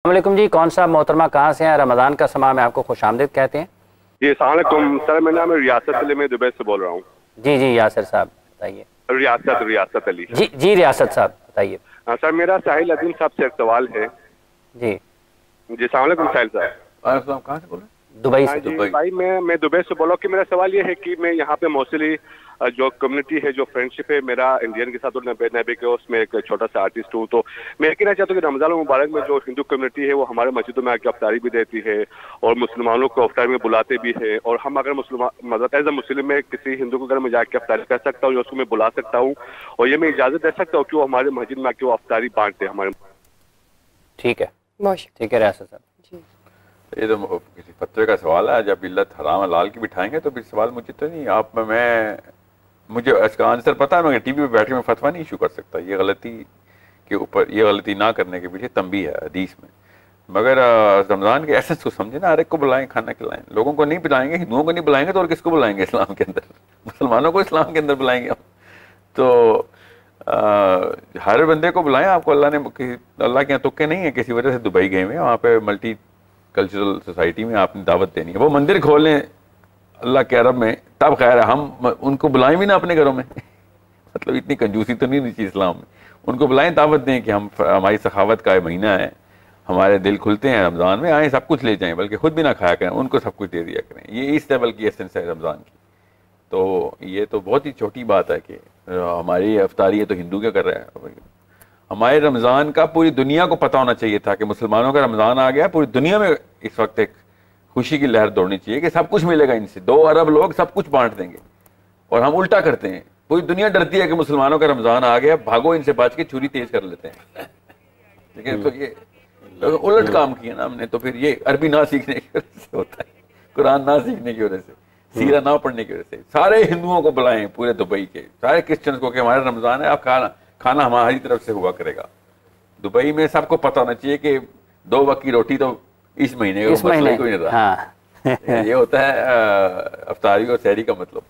السلام علیکم جی، کون صاحب محترمہ کہاں سے ہیں؟ رمضان کا سماع میں آپ کو خوش آمدید کہتے ہیں. جی السلام علیکم سر، میرا نام ہے ریاست علی، میں دبئی سے بول رہا ہوں. جی یاسر صاحب بتائیے. ریاست علی. جی ریاست صاحب بتائیے. سر میرا ساحل عظیم صاحب سے ایک سوال ہے. جی السلام علیکم ساحل صاحب. کہاں سے بول رہے ہیں؟ دبئی سے. جی بھائی میں دبئی سے بول رہا ہوں کہ میرا سوال یہ ہے کہ میں یہاں پہ موصلی جو کمیونٹی ہے، جو فرینڈشپ ہے میرا انڈین کے ساتھ اور نبی کے، اس میں ایک چھوٹا سا آرٹسٹ ہوں. تو میں یہ کہنا چاہتا ہوں کہ رمضان المبارک میں جو ہندو کمیونٹی ہے وہ ہمارے مسجدوں میں آ کے افطاری بھی دیتی ہے اور مسلمانوں کو افطاری میں بلاتے بھی ہیں. اور ہم اگر مذہب ایز اے مسلم میں کسی ہندو کو اگر میں جا کے افطاری کر سکتا ہوں یا اس کو میں بلا سکتا ہوں اور یہ میں اجازت دے سکتا ہوں کہ وہ ہمارے مسجد میں آ کے وہ افطاری بانٹتے ہیں ہمارے. ٹھیک ہے ریاست صاحب. یہ تو کسی فتوے کا سوال ہے. جب علت حرام حلال کی بٹھائیں گے تو پھر سوال مجھے تو نہیں. مجھے اس کا آنسر پتا ہے، میں ٹی وی پہ بیٹھ کے میں فتویٰ نہیں ایشو کر سکتا. یہ غلطی کے اوپر، یہ غلطی نہ کرنے کے پیچھے تنبیہ ہے حدیث میں. مگر رمضان کے ایسنس کو سمجھے نا، ہر ایک کو بلائیں، کھانا کھلائیں. لوگوں کو نہیں بلائیں گے، ہندوؤں کو نہیں بلائیں گے تو اور کس کو بلائیں گے اسلام کے اندر؟ مسلمانوں کو اسلام کے اندر بلائیں گے ہم. تو ہر بندے کو بلائیں. آپ کو اللہ کے یہاں تکے نہیں ہیں. کسی وجہ سے دبئی گئے ہوئے، وہاں پہ ملٹی کلچرل سوسائٹی میں آپ نے دعوت دینی ہے. وہ مندر کھولیں اللہ کے عرب میں تب خیر ہے. ہم ان کو بلائیں بھی نہ اپنے گھروں میں. مطلب اتنی کنجوسی تو نہیں چاہیے اسلام میں. ان کو بلائیں، دعوت دیں کہ ہماری سخاوت کا مہینہ ہے، ہمارے دل کھلتے ہیں رمضان میں، آئیں سب کچھ لے جائیں، بلکہ خود بھی نہ کھایا کریں، ان کو سب کچھ دے دیا کریں. یہ اس لیول کی ایسنس ہے رمضان کی. تو یہ تو بہت ہی چھوٹی بات ہے کہ ہماری افطاری ہے تو ہندو کیا کر رہا ہے. ہمارے رمضان کا پوری دنیا کو پتہ ہونا چاہیے تھا کہ مسلمانوں کا رمضان آ گیا. پوری دنیا میں اس وقت ایک خوشی کی لہر دوڑنی چاہیے کہ سب کچھ ملے گا ان سے. 2 ارب لوگ سب کچھ بانٹ دیں گے. اور ہم الٹا کرتے ہیں. پوری دنیا ڈرتی ہے کہ مسلمانوں کا رمضان آ گیا، بھاگو ان سے بچ کے چوری تیز کر لیتے ہیں. ٹھیک ہے، تو یہ الٹ کام کیا نا ہم نے. تو پھر یہ عربی نہ سیکھنے کی وجہ سے ہوتا ہے، قرآن نہ سیکھنے کی وجہ سے، سیرہ نہ پڑھنے کی وجہ سے. سارے ہندوؤں کو بلائیں، پورے دبئی کے سارے کرسچنس کو کہ ہمارا رمضان ہے، آپ کھانا ہماری طرف سے ہوا کرے گا. دبئی میں سب کو پتہ ہونا چاہیے کہ 2 وقت کی روٹی تو اس مہینے کا مسئلہ کوئی نہیں رہا. یہ ہوتا ہے افطاری اور سحری کا مطلب.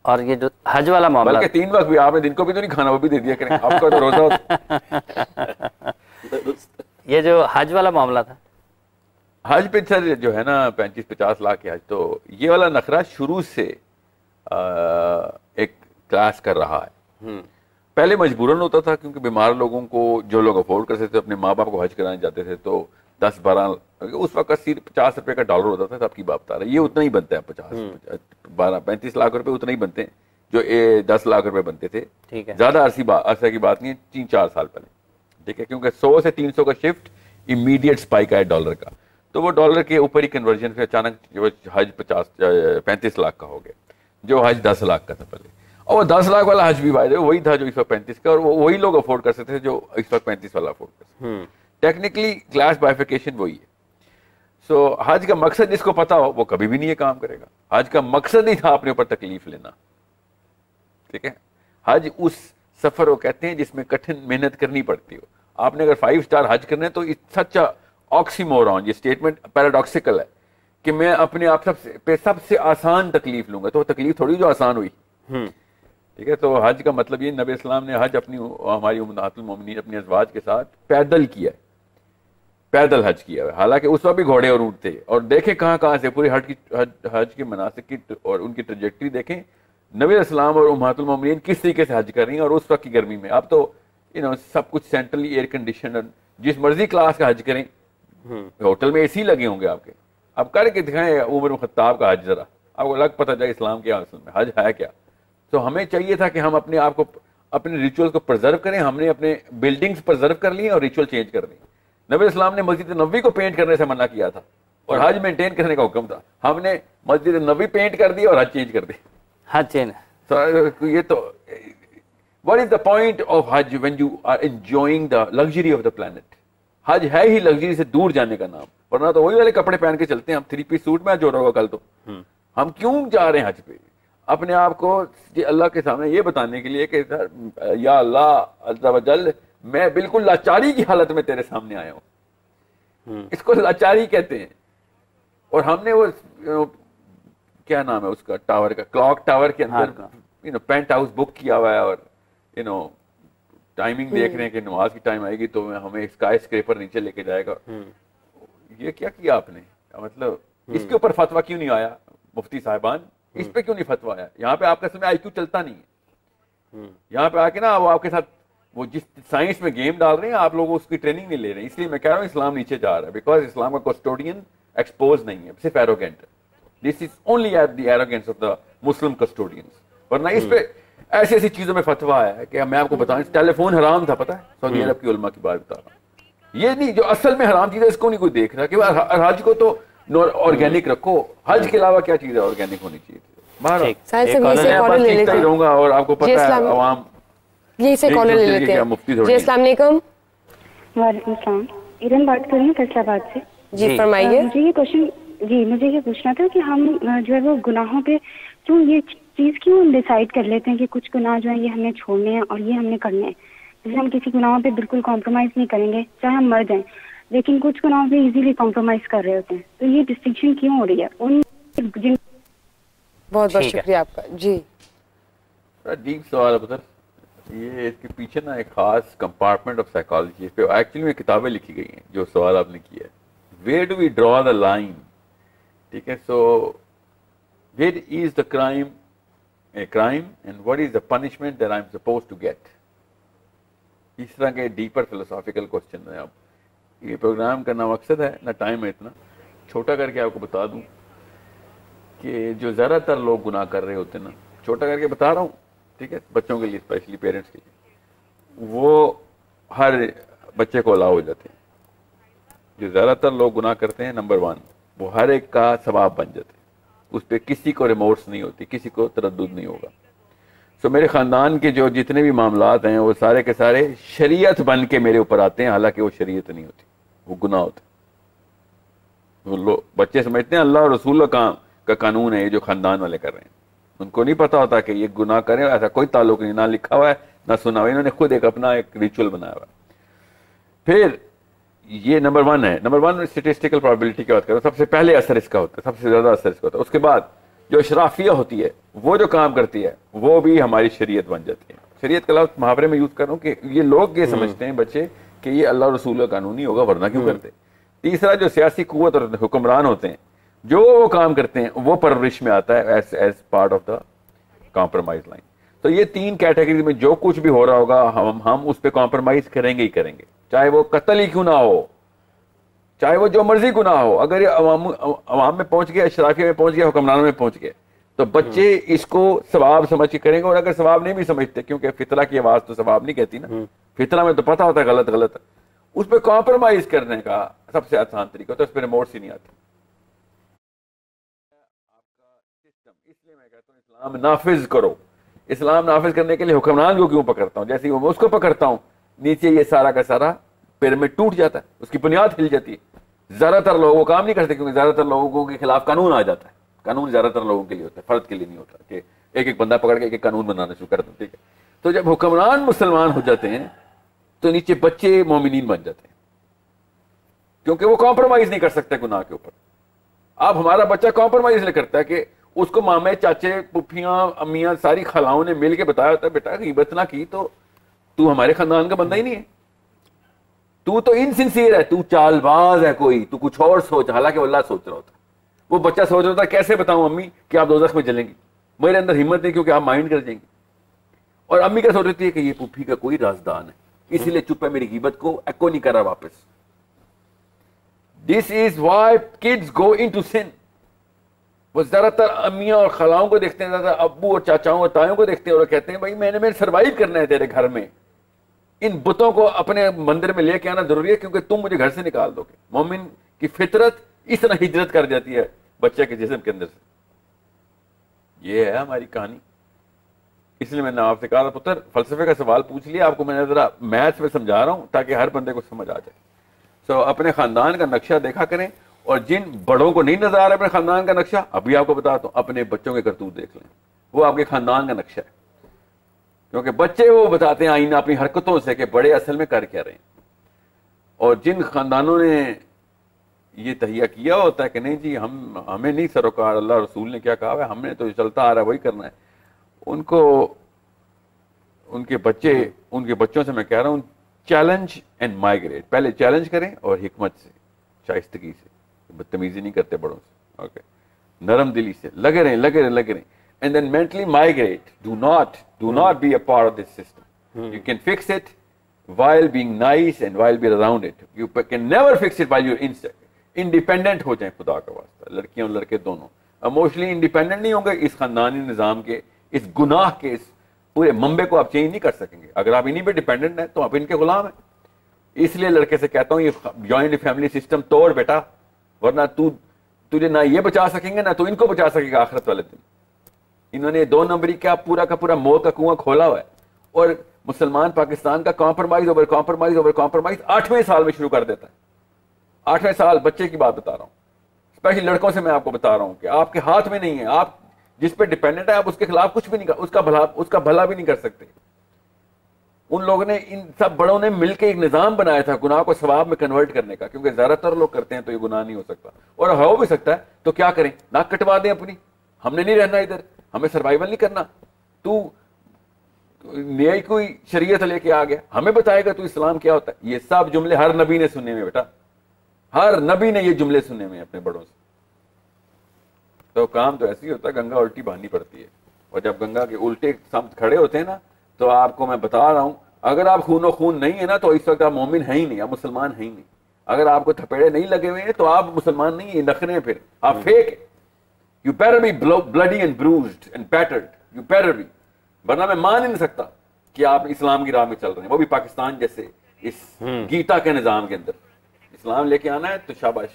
اور یہ جو حج والا معاملہ، بلکہ 3 وقت بھی آپ نے دن کو بھی تو نہیں کھانا، وہ بھی دے دیا کریں. آپ کا تو روزہ ہوتا. یہ جو حج والا معاملہ تھا، حج پہ سر جو ہے نا 35-50 لاکھ کے حج، تو یہ والا نخرہ شروع سے ایک کلاس کر رہا ہے. پہلے مجبوراً ہوتا تھا کیونکہ بیمار لوگوں کو، جو لوگ افورڈ کرتے تھے اپنے ماں باپ کو حج کرانے جاتے تھے، تو 10-12 اس وقت 80-50 روپے کا ڈالر ہوتا تھا. سب کی بات بتا رہا ہے، یہ اتنا ہی بنتا ہے. 35 لاکھ روپے اتنا ہی بنتے ہیں جو 10 لاکھ روپے بنتے تھے. زیادہ عرصے کی بات نہیں ہے، 3-4 سال پہلے. ٹھیک ہے، کیونکہ 100 سے 300 کا شفٹ امیڈیٹ سپائک آیا ڈالر کا. تو وہ ڈالر کے اوپر ہی کنورژن پھر اچانک حج 35 لاکھ کا ہو گیا، جو حج 10 لاکھ کا تھا پہلے. اور وہ 10 لاکھ والا حج بھی وہی تھا جو اس وقت 35 کا، اور وہی لوگ افورڈ کر سکتے تھے جو اس وقت 35 والا افورڈ کر سکتے. ٹیکنیکلی کلاس بائیفیکیشن وہی ہے. سو حج کا مقصد جس کو پتا ہو وہ کبھی بھی نہیں یہ کام کرے گا. حج کا مقصد ہی تھا اپنے اوپر تکلیف لینا. ٹھیک ہے، حج اس سفر کو کہتے ہیں جس میں کٹھن محنت کرنی پڑتی ہو. آپ نے اگر 5 اسٹار حج کرنا ہے تو سچ آکسیمورون، یہ اسٹیٹمنٹ پیراڈاکسیکل ہے کہ میں اپنے آپ سب سے آسان تکلیف لوں گا. تو وہ تکلیف تھوڑی جو آسان ہوئی. ٹھیک ہے، تو حج کا مطلب یہ نبی اسلام نے حج ہماری امہات المومنین اپنی ازواج کے ساتھ پیدل کیا ہے، پیدل حج کیا ہے. حالانکہ اس وقت بھی گھوڑے اور اونٹ تھے. اور دیکھیں کہاں کہاں سے پوری حج کے مناسک کی اور ان کی ٹریجیکٹری دیکھیں. نبی اسلام اور امہات المومنین کس طریقے سے حج کر رہی ہیں. اور اس وقت کی گرمی میں اب تو سب کچھ سینٹرلی ایئر کنڈیشن، جس مرضی کلاس کا حج کریں، ہوٹل میں اے سی لگے ہوں گے آپ کے. اب کر کے دکھائیں عمر بن خطاب کا حج، ذرا آپ کو الگ پتہ جائے اسلام کے اصل میں حج ہے کیا. تو ہمیں چاہیے تھا کہ ہم اپنے آپ کو، اپنے ریچول کو پرزرو کریں. ہم نے اپنے بلڈنگز پرزرو کر لی اور ریچول چینج کر دی. نبی اسلام نے مسجد نبوی کو پینٹ کرنے سے منع کیا تھا اور حج مینٹین کرنے کا حکم تھا. ہم نے مسجد نبوی پینٹ کر دی اور حج چینج کر دی. حج چینج. یہ تو what is the point of Hajj when you are enjoying the luxury of the planet. حج ہے ہی لگژری سے دور جانے کا نام، ورنہ تو وہی والے کپڑے پہن کے چلتے ہیں. ہم 3 پیس سوٹ میں جو رہا ہوگا کل تو. ہم کیوں جا رہے ہیں حج پہ؟ اپنے آپ کو اللہ کے سامنے یہ بتانے کے لیے کہ یا اللہ عز و جل، میں بالکل لاچاری کی حالت میں تیرے سامنے آیا ہوں. اس کو لاچاری کہتے ہیں. اور ہم نے وہ کیا نام ہے اس کا، ٹاور کا، کلاک ٹاور کے اندر پینٹ ہاؤس بک کیا ہوا ہے اور ٹائمنگ دیکھ رہے ہیں کہ نماز کی ٹائم آئے گی تو ہمیں اسکائی اسکریپر نیچے لے کے جائے گا. یہ کیا کیا آپ نے؟ مطلب اس کے اوپر فتویٰ کیوں نہیں آیا مفتی صاحبان؟ اس پہ کیوں نہیں فتویٰ آیا؟ یہاں پہ آپ کا سمے آئی کیو چلتا نہیں ہے. یہاں پہ آ کے نا وہ آپ کے ساتھ وہ جس سائنس میں گیم ڈال رہے ہیں آپ لوگ اس کی ٹریننگ نہیں لے رہے ہیں. اس لیے میں کہہ رہا ہوں اسلام نیچے جا رہا ہے بیکاز اسلام کا کسٹوڈین ایکسپوز نہیں ہے, صرف ایروگینٹ ہے. This is only at the arrogance of the Muslim custodians. ورنہ اس پہ ایسی ایسی چیزوں میں فتویٰ آیا ہے کہ میں آپ کو بتاؤں ٹیلی فون حرام تھا, پتہ ہے, سعودی عرب کی علماء کی بات بتا رہا ہوں. یہ نہیں جو اصل میں حرام چیز ہے اس کو نہیں کوئی دیکھ رہا کہ حج کو تو آرگینک رکھو, حج کے علاوہ کیا چیز ہے آرگینک ہونی چاہیے. رہوں گا اور آپ کو پتہ ہے عوام یہی سے کالر لے لیتے ہیں. جی السلام علیکم. وعلیکم السلام. ایرن بات کر رہی ہوں فیصلہ آباد سے. جی فرمائیے. مجھے یہ پوچھنا تھا کہ ہم جو ہے وہ گناہوں پہ کیوں یہ چیز کیوں ڈیسائیڈ کر لیتے ہیں کہ کچھ گناہ جو ہیں یہ ہم نے چھوڑنے ہیں اور یہ ہم نے کرنے ہیں. جیسے ہم کسی گناہوں پہ بالکل کمپرومائز نہیں کریں گے چاہے ہم مر جائیں, لیکن کچھ گناہوں پہ ایزیلی کمپرومائز کر رہے ہوتے ہیں. تو یہ ڈسٹنکشن کیوں ہو رہی ہے ان جن. بہت بہت شکریہ آپ کا. جی ڈیپ سوال ہے پتر. یہ اس کے پیچھے نا ایک خاص کمپارٹمنٹ آف سائیکالوجی پہ ایکچولی میں کتابیں لکھی گئی ہیں جو سوال آپ نے کیا ہے. Where do we draw the line? ٹھیک ہے, so where is the crime a crime and what is the punishment that I am suppose to get. اس طرح کے ڈیپر فلسافیکل کوشچن ہیں. اب یہ پروگرام کرنا مقصد ہے نہ ٹائم ہے اتنا. چھوٹا کر کے آپ کو بتا دوں کہ جو زیادہ تر لوگ گناہ کر رہے ہوتے ہیں نا, چھوٹا کر کے بتا رہا ہوں, ٹھیک ہے, بچوں کے لیے اسپیشلی پیرنٹس کے لیے, وہ ہر بچے کو الاؤ ہو جاتے ہیں. جو زیادہ تر لوگ گناہ کرتے ہیں نمبر 1 وہ ہر ایک کا ثواب بن جاتے ہیں. اس پہ کسی کو ریمورس نہیں ہوتی, کسی کو تردد نہیں ہوگا. سو میرے خاندان کے جو جتنے بھی معاملات ہیں وہ سارے کے سارے شریعت بن کے میرے اوپر آتے ہیں, حالانکہ وہ شریعت نہیں ہوتی, وہ گناہ ہوتے ہیں. وہ لوگ بچے سمجھتے ہیں اللہ اور رسول کا قانون ہے یہ جو خاندان والے کر رہے ہیں. ان کو نہیں پتا ہوتا کہ یہ گناہ کریں, ایسا کوئی تعلق نہیں, نہ لکھا ہوا ہے نہ سنا ہوا ہے, انہوں نے خود ایک اپنا ایک ریچول بنایا ہوا ہے. پھر یہ نمبر 1 ہے. نمبر 1 اسٹیٹسٹیکل پرابیبلٹی کی بات کرو, سب سے پہلے اثر اس کا ہوتا ہے, سب سے زیادہ اثر اس کا ہوتا ہے. اس کے بعد جو اشرافیہ ہوتی ہے وہ جو کام کرتی ہے وہ بھی ہماری شریعت بن جاتی ہے. شریعت کا لفظ محاورے میں یوز کر رہا ہوں کہ یہ لوگ یہ سمجھتے ہیں بچے کہ یہ اللہ رسول کا قانون نہیں ہوگا ورنہ کیوں کرتے. تیسرا جو سیاسی قوت اور حکمران ہوتے ہیں جو وہ کام کرتے ہیں وہ پرورش میں آتا ہے as part of the compromise line. تو یہ 3 کیٹیگری میں جو کچھ بھی ہو رہا ہوگا ہم اس پہ کمپرومائز کریں گے ہی کریں گے, چاہے وہ قتل ہی کیوں نہ ہو, چاہے وہ جو مرضی گناہ ہو. اگر یہ عوام میں پہنچ گیا, اشرافیہ میں پہنچ گیا, حکمرانوں میں پہنچ گیا, تو بچے اس کو ثواب سمجھ کے کریں گے. اور اگر ثواب نہیں بھی سمجھتے, کیونکہ فطرہ کی آواز تو ثواب نہیں کہتی نا, فطرہ میں تو پتہ ہوتا ہے غلط غلط, اس پہ کمپرومائز کرنے کا سب سے آسان طریقہ ہوتا ہے, اس پہ ریمورس ہی نہیں آتی. اس لیے میں کہتا ہوں اسلام نافذ کرو. اسلام نافذ کرنے کے لیے حکمران کو کیوں پکڑتا ہوں, جیسے وہ اس کو پکڑتا ہوں نیچے یہ سارا کا سارا پیرامڈ ٹوٹ جاتا ہے, اس کی بنیاد ہل جاتی ہے. زیادہ تر لوگ وہ کام نہیں کرتے کیونکہ زیادہ تر لوگوں کے خلاف قانون آ جاتا ہے. قانون زیادہ تر لوگوں کے لیے ہوتا ہے, فرد کے لیے نہیں ہوتا کہ ایک ایک بندہ پکڑ کے ایک قانون بنانا شروع کر دیں. ٹھیک ہے, تو جب حکمران مسلمان ہو جاتے ہیں تو نیچے بچے مومنین بن جاتے ہیں, کیونکہ وہ کمپرومائز نہیں کر سکتے گناہ کے اوپر. اب ہمارا بچہ کمپرومائز نہیں کرتا ہے کہ اس کو مامے چاچے پھوپھیاں امیاں ساری خلاؤں نے مل کے بتایا ہوتا ہے بیٹا غیبت نہ کی تو ہمارے خاندان کا بندہ ہی نہیں ہے, تو انسنسیئر ہے, تو چال باز ہے, کوئی تو کچھ اور سوچ, حالانکہ وہ اللہ سوچ رہا ہوتا ہے. وہ بچہ سوچ رہا ہوتا ہے کیسے بتاؤں امی کہ آپ دوزخ میں جلیں گی, میرے اندر ہمت نہیں کیونکہ آپ مائنڈ کر جائیں گے. اور امی کیا سوچ رہی ہے کہ یہ پھوپھی کا کوئی رازدان ہے اسی لیے چپ ہے, میری غیبت کو ایکو نہیں کر رہا واپس. This is why kids go into sin. وہ زیادہ تر امیاں اور خلاؤں کو دیکھتے ہیں, زیادہ ابو اور چاچاؤں اور تایوں کو دیکھتے ہیں اور کہتے ہیں بھائی میں نے سروائیو کرنا ہے تیرے گھر میں, ان بتوں کو اپنے مندر میں لے کے آنا ضروری ہے کیونکہ تم مجھے گھر سے نکال دو گے. مومن کی فطرت اس طرح ہجرت کر جاتی ہے بچے کے جسم کے اندر سے. یہ ہے ہماری کہانی. اس لیے میں نے آپ سے کہا پتر فلسفے کا سوال پوچھ لیا, آپ کو میں نے ذرا میتھس میں سمجھا رہا ہوں تاکہ ہر بندے کو سمجھ آ جائے. سو اپنے خاندان کا نقشہ دیکھا کریں, اور جن بڑوں کو نہیں نظر آ رہا اپنے خاندان کا نقشہ, ابھی آپ کو بتاتا ہوں اپنے بچوں کے کرتوت دیکھ لیں, وہ آپ کے خاندان کا نقشہ ہے. کیونکہ بچے وہ بتاتے ہیں آئینہ اپنی حرکتوں سے کہ بڑے اصل میں کر کیا رہے ہیں. اور جن خاندانوں نے یہ تہیہ کیا ہوتا ہے کہ نہیں جی ہمیں نہیں سروکار, اللہ رسول نے کیا کہا ہے, ہم نے تو چلتا آ رہا ہے وہی کرنا ہے, ان کو ان کے بچوں سے میں کہہ رہا ہوں چیلنج اینڈ مائگریٹ. پہلے چیلنج کریں اور حکمت سے, شائستگی سے, بدتمیزی نہیں کرتے بڑوں سے, اوکے, نرم دلی سے لگے رہیں and then mentally migrate. Do not be a part of this system. You can fix it while being nice and while being around it. You can never fix it while you're independent ہو جائیں خدا کا واسطہ, لڑکیاں اور لڑکے دونوں emotionally independent نہیں ہوں گے. اس خاندانی نظام کے, اس گناہ کے, اس پورے منبع کو آپ چینج نہیں کر سکیں گے. اگر آپ انہیں پہ ڈیپینڈنٹ ہیں تو آپ ان کے غلام ہیں. اس لیے لڑکے سے کہتا ہوں یہ جوائنٹ فیملی سسٹم توڑ بیٹا, ورنہ تجھے نہ یہ بچا سکیں گے نہ تو ان کو بچا سکے گا آخرت والے دن. انہوں نے 2 نمبری کا پورا موت کا کنواں کھولا ہوا ہے, اور مسلمان پاکستان کا کمپرومائز 8ویں سال میں شروع کر دیتا ہے. 8ویں سال بچے کی بات بتا رہا ہوں, اسپیشلی لڑکوں سے میں آپ کو بتا رہا ہوں کہ آپ کے ہاتھ میں نہیں ہے. آپ جس پہ ڈیپینڈنٹ ہے آپ اس کے خلاف کچھ بھی نہیں کر, اس کا بھلا بھی نہیں کر سکتے. ان لوگوں نے, ان سب بڑوں نے مل کے ایک نظام بنایا تھا گناہ کو ثواب میں کنورٹ کرنے کا, کیونکہ زیادہ تر لوگ کرتے ہیں تو یہ گناہ نہیں ہو سکتا, اور ہو بھی سکتا ہے تو کیا کریں, ناک کٹوا دیں اپنی. ہم نے نہیں رہنا ادھر, ہمیں سروائیول نہیں کرنا. تو نئی کوئی شریعت لے کے آ گیا, ہمیں بتائے گا تو اسلام کیا ہوتا ہے. یہ سب جملے ہر نبی نے سنے میں بیٹا, ہر نبی نے یہ جملے سنے میں اپنے بڑوں سے. تو کام تو ایسے ہی ہوتا ہے, گنگا الٹی باندھنی پڑتی ہے, اور جب گنگا کے الٹے سمت کھڑے ہوتے ہیں نا, تو آپ کو میں بتا رہا ہوں اگر آپ خون و خون نہیں ہے نا تو اس وقت آپ مومن ہیں ہی نہیں, آپ مسلمان ہیں ہی نہیں. اگر آپ کو تھپیڑے نہیں لگے ہوئے ہیں تو آپ مسلمان نہیں ہیں, نخرے ہیں, پھر آپ فیک ہیں. You better be bloody and bruised and battered. You better be. ورنہ میں مان ہی نہیں سکتا کہ آپ اسلام کی راہ میں چل رہے ہیں, وہ بھی پاکستان جیسے اس گیتا کے نظام کے اندر. اسلام لے کے آنا ہے تو شاباش,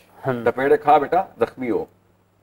تپیڑے کھا بیٹا, زخمی ہو.